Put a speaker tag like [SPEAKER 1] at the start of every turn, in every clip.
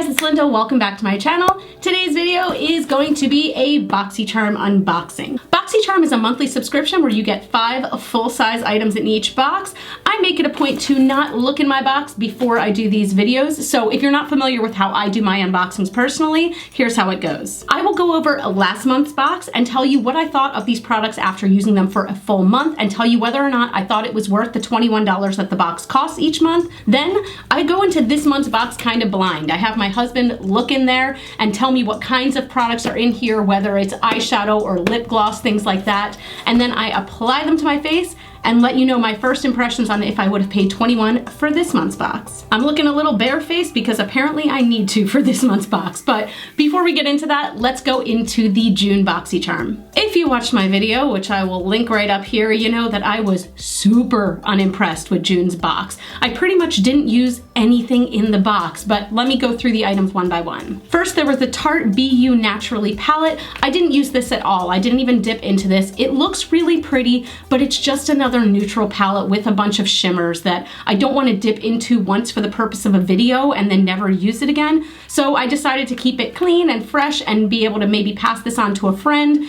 [SPEAKER 1] guys, it's Linda. Welcome back to my channel. Today's video is going to be a Boxycharm unboxing. Boxycharm is a monthly subscription where you get 5 full-size items in each box. I make it a point to not look in my box before I do these videos, so if you're not familiar with how I do my unboxings personally, here's how it goes. I will go over last month's box and tell you what I thought of these products after using them for a full month and tell you whether or not I thought it was worth the $21 that the box costs each month. Then I go into this month's box kind of blind. I have my husband look in there and tell me what kinds of products are in here, whether it's eyeshadow or lip gloss, things like that. And then I apply them to my face and let you know my first impressions on if I would have paid $21 for this month's box. I'm looking a little barefaced because apparently I need to for this month's box, but before we get into that, let's go into the June Boxycharm. If you watched my video, which I will link right up here, you know that I was super unimpressed with June's box. I pretty much didn't use anything in the box, but let me go through the items one by one. First, there was the Tarte BU Naturally palette. I didn't use this at all. I didn't even dip into this. It looks really pretty, but it's just another neutral palette with a bunch of shimmers that I don't want to dip into once for the purpose of a video and then never use it again. So I decided to keep it clean and fresh and be able to maybe pass this on to a friend.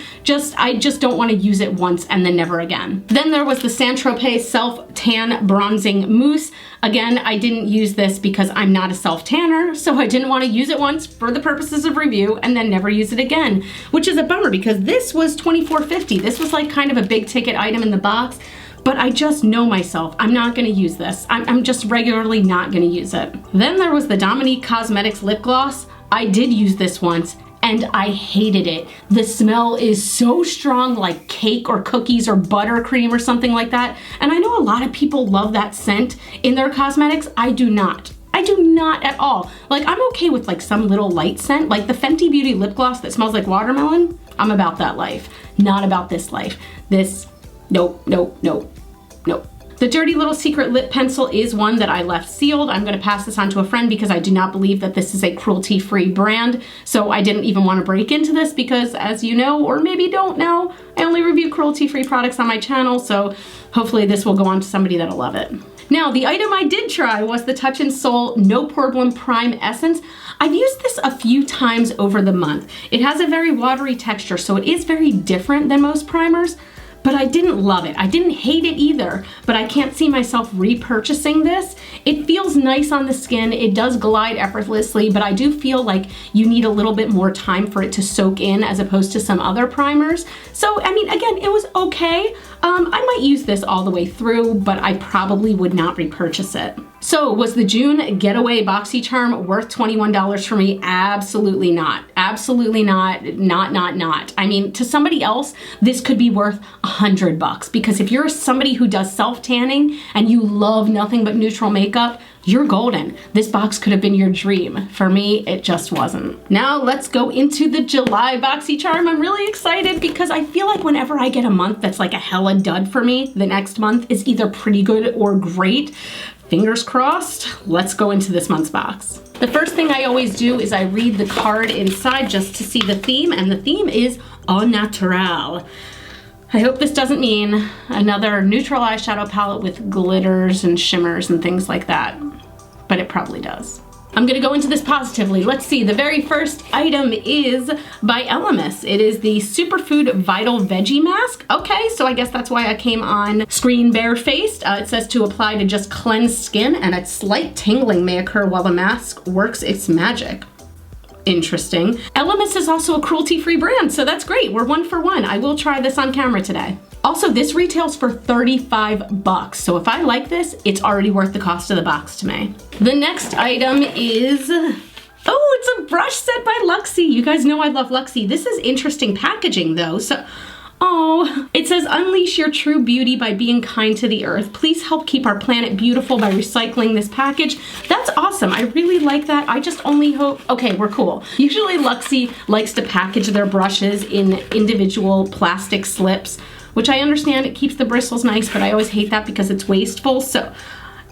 [SPEAKER 1] I just don't want to use it once and then never again. Then there was the Tropez Self Tan Bronzing Mousse. Again, I didn't use this because I'm not a self-tanner, so I didn't want to use it once for the purposes of review and then never use it again, which is a bummer because this was $24.50. This was like kind of a big ticket item in the box, but I just know myself. I'm not gonna use this. I'm just regularly not gonna use it. Then there was the Dominique Cosmetics Lip Gloss. I did use this once and I hated it. The smell is so strong, like cake or cookies or buttercream or something like that. And I know a lot of people love that scent in their cosmetics. I do not. I do not at all. Like, I'm okay with like some little light scent, like the Fenty Beauty lip gloss that smells like watermelon. I'm about that life, not about this life. This, nope, nope, nope, nope. The Dirty Little Secret lip pencil is one that I left sealed. I'm gonna pass this on to a friend because I do not believe that this is a cruelty-free brand. So I didn't even wanna break into this because, as you know, or maybe don't know, I only review cruelty-free products on my channel. So hopefully this will go on to somebody that'll love it. Now, the item I did try was the Touch in Sol No Problem Prime Essence. I've used this a few times over the month. It has a very watery texture, so it is very different than most primers, but I didn't love it. I didn't hate it either, but I can't see myself repurchasing this. It feels nice on the skin. It does glide effortlessly, but I do feel like you need a little bit more time for it to soak in as opposed to some other primers. So, I mean, again, it was okay. I might use this all the way through, but I probably would not repurchase it. So was the June Getaway Boxycharm worth $21 for me? Absolutely not. Absolutely not. Not. I mean, to somebody else, this could be worth $100 because if you're somebody who does self-tanning and you love nothing but neutral makeup, you're golden. This box could have been your dream. For me, it just wasn't. Now let's go into the July Boxycharm. I'm really excited because I feel like whenever I get a month that's like a hella dud for me, the next month is either pretty good or great. Fingers crossed. Let's go into this month's box. The first thing I always do is I read the card inside just to see the theme, and the theme is Au Naturel. I hope this doesn't mean another neutral eyeshadow palette with glitters and shimmers and things like that, but it probably does. I'm gonna go into this positively. Let's see, the very first item is by Elemis. It is the Superfood Vital Veggie Mask. Okay, so I guess that's why I came on screen barefaced. It says to apply to just cleanse skin and a slight tingling may occur while the mask works its magic. Interesting. Elemis is also a cruelty-free brand, so that's great. We're 1 for 1. I will try this on camera today. Also, this retails for $35, so if I like this, it's already worth the cost of the box to me. The next item is, oh, it's a brush set by Luxie. You guys know I love Luxie. This is interesting packaging though, so, oh, it says unleash your true beauty by being kind to the earth. Please help keep our planet beautiful by recycling this package. That's awesome. I really like that. I just only hope, okay, we're cool. Usually Luxie likes to package their brushes in individual plastic slips, which I understand it keeps the bristles nice, but I always hate that because it's wasteful. So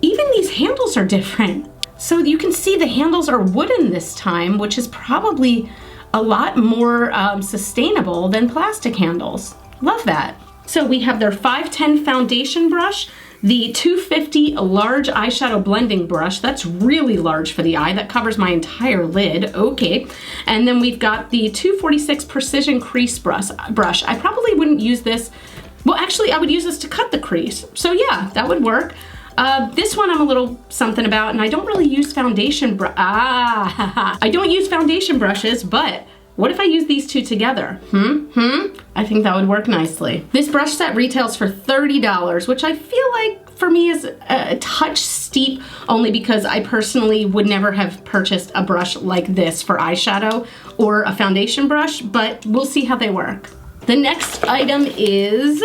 [SPEAKER 1] even these handles are different. So you can see the handles are wooden this time, which is probably a lot more sustainable than plastic handles. Love that. So we have their 510 foundation brush, the 250 large eyeshadow blending brush. That's really large for the eye. That covers my entire lid. Okay. And then we've got the 246 precision crease brush. I probably wouldn't use this. Well, actually, I would use this to cut the crease. So yeah, that would work. This one I'm a little something about, and I don't really use foundation I don't use foundation brushes, but what if I use these two together? I think that would work nicely. This brush set retails for $30, which I feel like for me is a touch steep, only because I personally would never have purchased a brush like this for eyeshadow or a foundation brush, but we'll see how they work. The next item is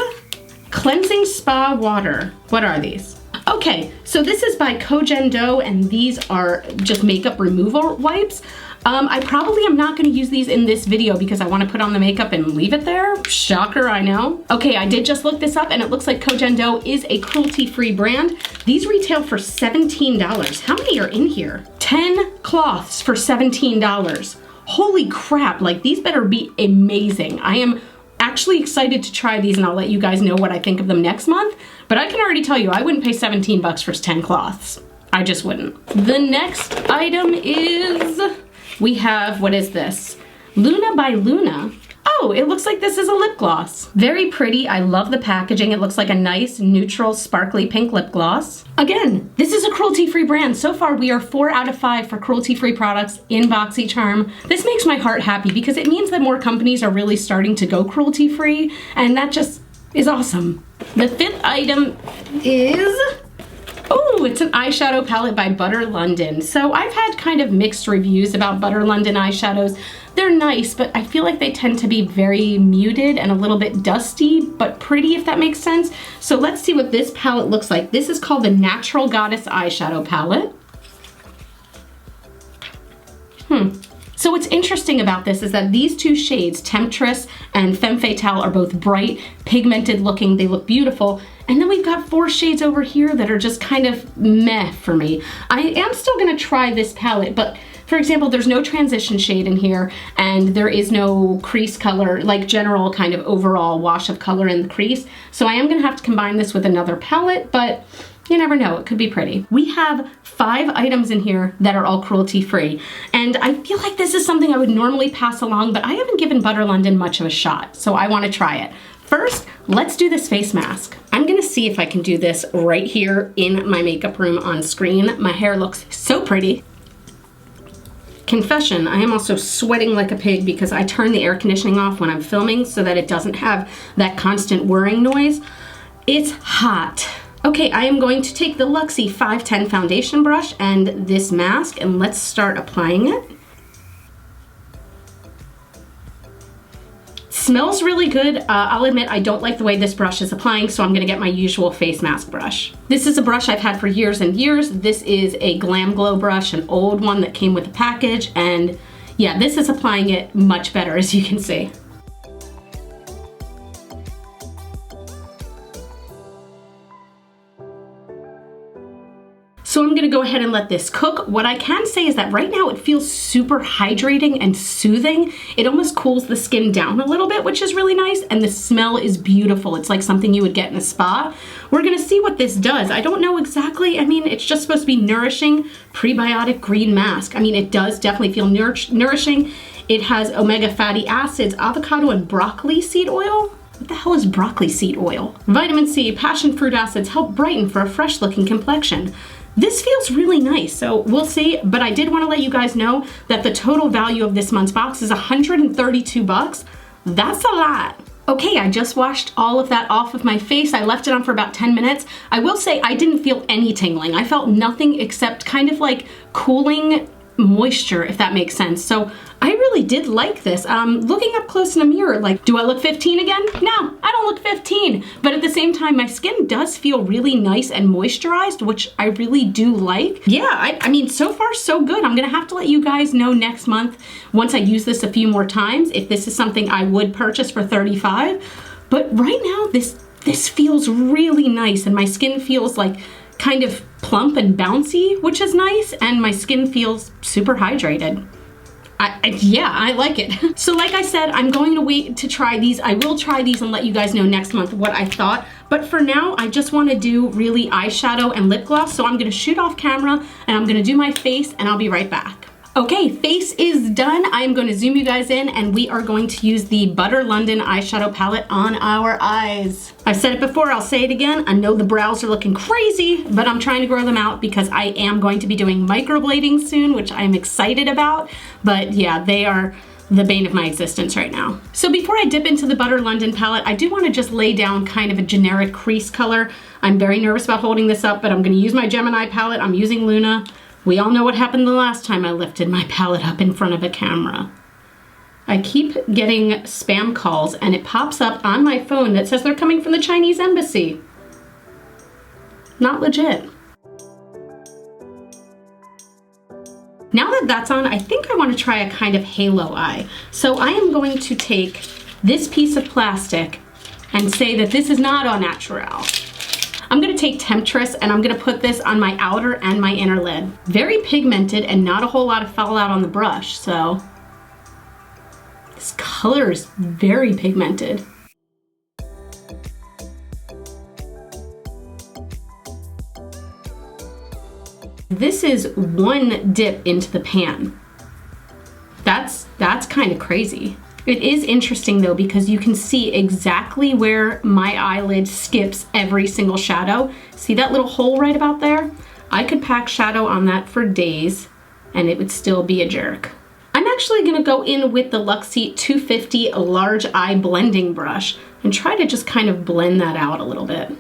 [SPEAKER 1] Cleansing Spa Water. What are these? Okay, so this is by Kojen Do, and these are just makeup removal wipes. I probably am not going to use these in this video because I want to put on the makeup and leave it there. Shocker, I know. Okay, I did just look this up, and it looks like Kojen Do is a cruelty-free brand. These retail for $17. How many are in here? 10 cloths for $17. Holy crap, like these better be amazing. I am actually excited to try these, and I'll let you guys know what I think of them next month. But I can already tell you, I wouldn't pay 17 bucks for 10 cloths. I just wouldn't. The next item is, we have, what is this? Luna by Luna. Oh, it looks like this is a lip gloss. Very pretty. I love the packaging. It looks like a nice, neutral, sparkly pink lip gloss. Again, this is a cruelty-free brand. So far, we are 4 out of 5 for cruelty-free products in Boxycharm. This makes my heart happy because it means that more companies are really starting to go cruelty-free, and that just is awesome. The fifth item is, oh, it's an eyeshadow palette by Butter London. So I've had kind of mixed reviews about Butter London eyeshadows. They're nice, but I feel like they tend to be very muted and a little bit dusty, but pretty, if that makes sense. So let's see what this palette looks like. This is called the Natural Goddess Eyeshadow Palette. So what's interesting about this is that these two shades, Temptress and Femme Fatale, are both bright, pigmented looking. They look beautiful. And then we've got 4 shades over here that are just kind of meh for me. I am still gonna try this palette, but for example, there's no transition shade in here, and there is no crease color, like general kind of overall wash of color in the crease. So I am gonna have to combine this with another palette, but you never know, it could be pretty. We have 5 items in here that are all cruelty-free, and I feel like this is something I would normally pass along, but I haven't given Butter London much of a shot, so I wanna try it. First, let's do this face mask. I'm gonna see if I can do this right here in my makeup room on screen. My hair looks so pretty. Confession, I am also sweating like a pig because I turn the air conditioning off when I'm filming so that it doesn't have that constant whirring noise. It's hot. Okay, I am going to take the Luxie 510 foundation brush and this mask, and let's start applying it. Smells really good. I'll admit I don't like the way this brush is applying, so I'm gonna get my usual face mask brush. This is a brush I've had for years and years. This is a Glam Glow brush, an old one that came with the package, and yeah, this is applying it much better, as you can see. So I'm gonna go ahead and let this cook. What I can say is that right now it feels super hydrating and soothing. It almost cools the skin down a little bit, which is really nice, and the smell is beautiful. It's like something you would get in a spa. We're gonna see what this does. I don't know exactly. I mean, it's just supposed to be nourishing, prebiotic green mask. I mean, it does definitely feel nourishing. It has omega fatty acids, avocado and broccoli seed oil. What the hell is broccoli seed oil? Vitamin C, passion fruit acids help brighten for a fresh looking complexion. This feels really nice, so we'll see, but I did want to let you guys know that the total value of this month's box is 132 bucks. That's a lot. Okay, I just washed all of that off of my face. I left it on for about 10 minutes. I will say I didn't feel any tingling. I felt nothing except kind of like cooling moisture, if that makes sense. So I really did like this. Looking up close in a mirror, like, do I look 15 again? No, I don't look 15. But at the same time, my skin does feel really nice and moisturized, which I really do like. Yeah, I mean, so far so good. I'm gonna have to let you guys know next month, once I use this a few more times, if this is something I would purchase for $35. But right now, this feels really nice, and my skin feels like kind of plump and bouncy, which is nice, and my skin feels super hydrated. Yeah, I like it. So like I said, I'm going to wait to try these. I will try these and let you guys know next month what I thought. But for now, I just want to do really eyeshadow and lip gloss. So I'm going to shoot off camera and I'm going to do my face and I'll be right back. Okay, face is done. I'm going to zoom you guys in and we are going to use the Butter London eyeshadow palette on our eyes. I've said it before, I'll say it again. I know the brows are looking crazy, but I'm trying to grow them out because I am going to be doing microblading soon, which I'm excited about. But yeah, they are the bane of my existence right now. So before I dip into the Butter London palette, I do want to just lay down kind of a generic crease color. I'm very nervous about holding this up, but I'm going to use my Gemini palette. I'm using Luna. We all know what happened the last time I lifted my palette up in front of a camera. I keep getting spam calls and it pops up on my phone that says they're coming from the Chinese embassy. Not legit. Now that that's on, I think I want to try a kind of halo eye. So I am going to take this piece of plastic and say that this is not au naturel. I'm gonna take Temptress and I'm gonna put this on my outer and my inner lid. Very pigmented and not a whole lot of fallout on the brush, so this color is very pigmented. This is one dip into the pan. That's kind of crazy. It is interesting though because you can see exactly where my eyelid skips every single shadow. See that little hole right about there? I could pack shadow on that for days and it would still be a jerk. I'm actually gonna go in with the Luxie 250 large eye blending brush and try to just kind of blend that out a little bit.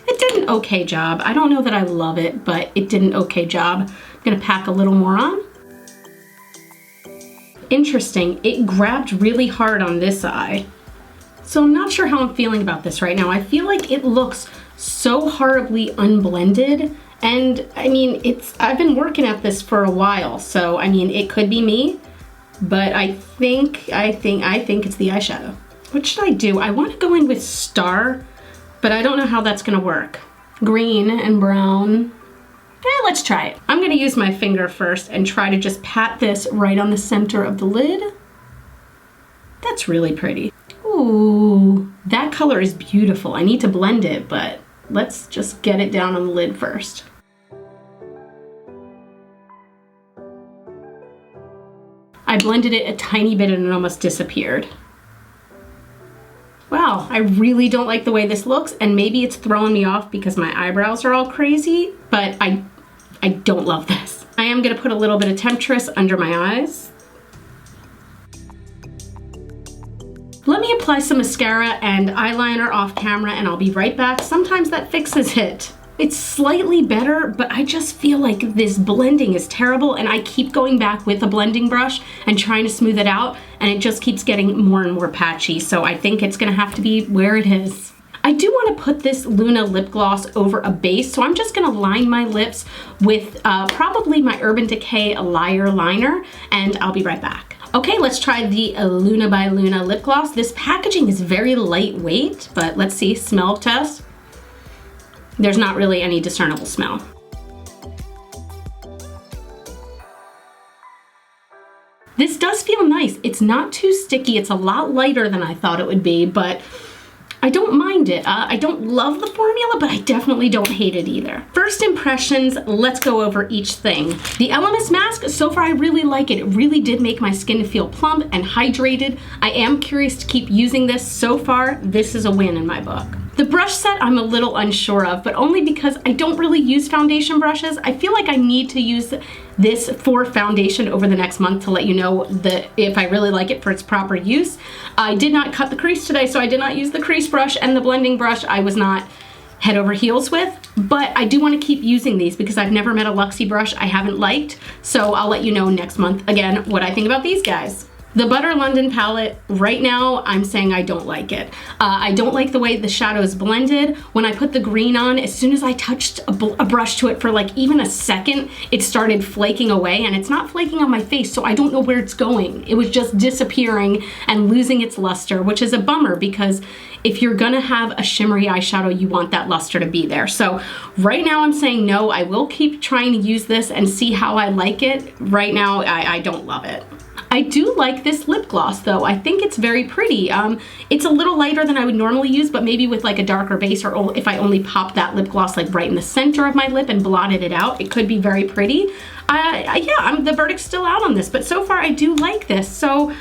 [SPEAKER 1] It did an okay job. I don't know that I love it, but it did an okay job. I'm gonna pack a little more on. Interesting, it grabbed really hard on this eye. So I'm not sure how I'm feeling about this right now. I feel like it looks so horribly unblended. And I mean, I've been working at this for a while. So I mean, it could be me, but I think it's the eyeshadow. What should I do? I want to go in with Star, but I don't know how that's gonna work. Green and brown. Let's try it. I'm gonna use my finger first and try to just pat this right on the center of the lid. That's really pretty. Ooh, that color is beautiful. I need to blend it, but let's just get it down on the lid first. I blended it a tiny bit and it almost disappeared. Wow, I really don't like the way this looks, and maybe it's throwing me off because my eyebrows are all crazy, but I don't love this. I am gonna put a little bit of Temptress under my eyes. Let me apply some mascara and eyeliner off camera and I'll be right back. Sometimes that fixes it. It's slightly better, but I just feel like this blending is terrible and I keep going back with a blending brush and trying to smooth it out and it just keeps getting more and more patchy. So I think it's gonna have to be where it is. I do want to put this Luna lip gloss over a base, so I'm just going to line my lips with probably my Urban Decay Liar Liner, and I'll be right back. Okay, let's try the Luna by Luna lip gloss. This packaging is very lightweight, but let's see, smell test. There's not really any discernible smell. This does feel nice. It's not too sticky. It's a lot lighter than I thought it would be, but I don't mind it. I don't love the formula, but I definitely don't hate it either. First impressions, let's go over each thing. The LMS mask, so far I really like it. It really did make my skin feel plump and hydrated. I am curious to keep using this. So far, this is a win in my book. The brush set I'm a little unsure of, but only because I don't really use foundation brushes. I feel like I need to use this for foundation over the next month to let you know if I really like it for its proper use. I did not cut the crease today, so I did not use the crease brush, and the blending brush I was not head over heels with, but I do want to keep using these because I've never met a Luxie brush I haven't liked, so I'll let you know next month again what I think about these guys. The Butter London palette, right now, I'm saying I don't like it. I don't like the way the shadow is blended. When I put the green on, as soon as I touched a brush to it for like even a second, it started flaking away, and it's not flaking on my face, so I don't know where it's going. It was just disappearing and losing its luster, which is a bummer because if you're gonna have a shimmery eyeshadow, you want that luster to be there. So right now I'm saying no. I will keep trying to use this and see how I like it. Right now, I don't love it. I do like this lip gloss though. I think it's very pretty. It's a little lighter than I would normally use, but maybe with like a darker base, or if I only pop that lip gloss like right in the center of my lip and blotted it out, it could be very pretty. Yeah, the verdict's still out on this, but so far I do like this. So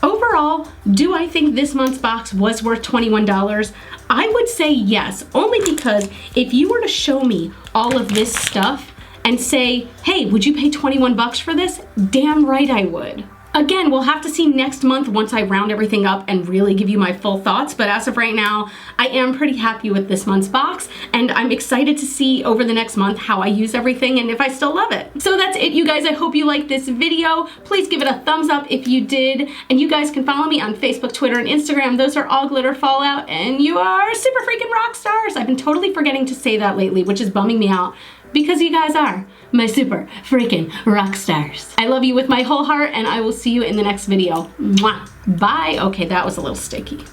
[SPEAKER 1] overall, do I think this month's box was worth $21? I would say yes, only because if you were to show me all of this stuff and say, hey, would you pay 21 bucks for this? Damn right I would. Again, we'll have to see next month once I round everything up and really give you my full thoughts, but as of right now, I am pretty happy with this month's box, and I'm excited to see over the next month how I use everything and if I still love it. So that's it, you guys. I hope you liked this video. Please give it a thumbs up if you did, and you guys can follow me on Facebook, Twitter, and Instagram. Those are all GlitterFallout, and you are super freaking rock stars. I've been totally forgetting to say that lately, which is bumming me out, because you guys are my super freaking rock stars. I love you with my whole heart, and I will see you in the next video. Mwah. Bye. Okay, that was a little sticky.